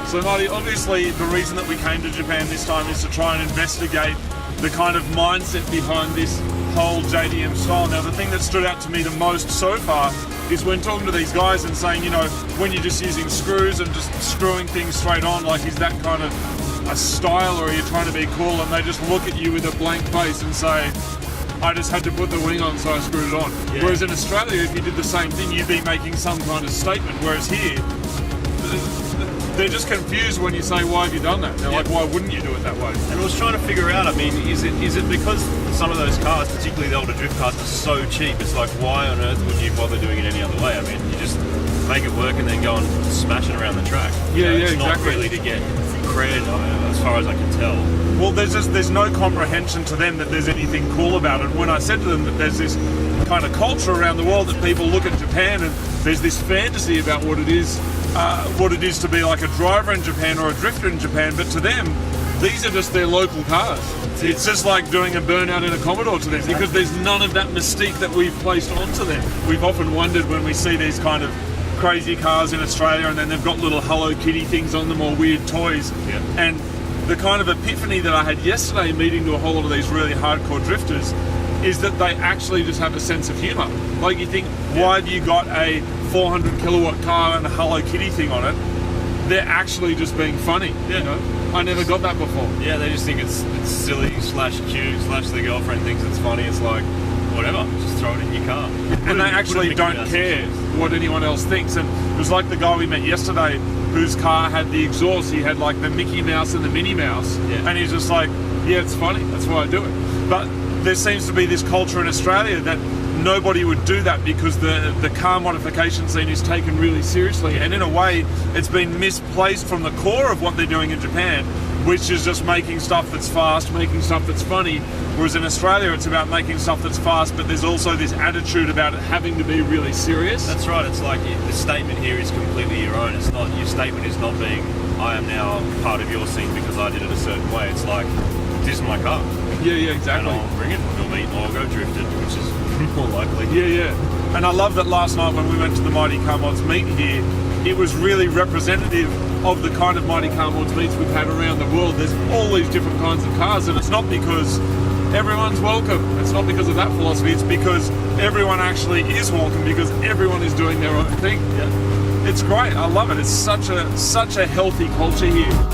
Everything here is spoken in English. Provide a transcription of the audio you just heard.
So Marty, obviously the reason that we came to Japan this time is to try and investigate the kind of mindset behind this whole JDM style. Now the thing that stood out to me the most so far is when talking to these guys and saying, you know, when you're just using screws and just screwing things straight on, like is that kind of a style, or are you trying to be cool? And they just look at you with a blank face and say, I just had to put the wing on so I screwed it on. Yeah. Whereas in Australia, if you did the same thing, you'd be making some kind of statement. Whereas here, they're just confused when you say, why have you done that? They're like, why wouldn't you do it that way? And I was trying to figure out, I mean, is it because some of those cars, particularly the older drift cars, are so cheap? It's like, why on earth would you bother doing it any other way? I mean, you just make it work and then go and smash it around the track. It's exactly. not really to get cred, as far as I can tell. Well, there's no comprehension to them that there's anything cool about it. When I said to them that there's this kind of culture around the world that people look at Japan and there's this fantasy about what it is to be like a driver in Japan or a drifter in Japan, but to them, these are just their local cars. It's just like doing a burnout in a Commodore to them, because there's none of that mystique that we've placed onto them. We've often wondered when we see these kind of crazy cars in Australia and then they've got little Hello Kitty things on them or weird toys. Yeah. And the kind of epiphany that I had yesterday meeting to a whole lot of these really hardcore drifters is that they actually just have a sense of humour. Like you think, why have you got a 400 kilowatt car and a Hello Kitty thing on it? They're actually just being funny. Yeah. You know? I never got that before. Yeah, they just think it's silly / cute / the girlfriend thinks it's funny. It's like, whatever, just throw it in your car. And they actually don't care what anyone else thinks. And it was like the guy we met yesterday whose car had the exhaust. He had like the Mickey Mouse and the Minnie Mouse. Yeah. And he's just like, yeah, it's funny. That's why I do it. But there seems to be this culture in Australia that nobody would do that because the car modification scene is taken really seriously. And in a way, it's been misplaced from the core of what they're doing in Japan, which is just making stuff that's fast, making stuff that's funny. Whereas in Australia, it's about making stuff that's fast, but there's also this attitude about it having to be really serious. That's right. It's like the statement here is completely your own. It's not, your statement is not being, I am now part of your scene because I did it a certain way. It's like, this is my car. Yeah, exactly. And I'll bring it, we'll meet, or I'll go drift it, which is more likely. Yeah. And I love that last night when we went to the Mighty Car Mods meet here, it was really representative of the kind of Mighty Car Mods meets we've had around the world. There's all these different kinds of cars, and it's not because everyone's welcome. It's not because of that philosophy. It's because everyone actually is welcome, because everyone is doing their own thing. Yeah. It's great. I love it. It's such a healthy culture here.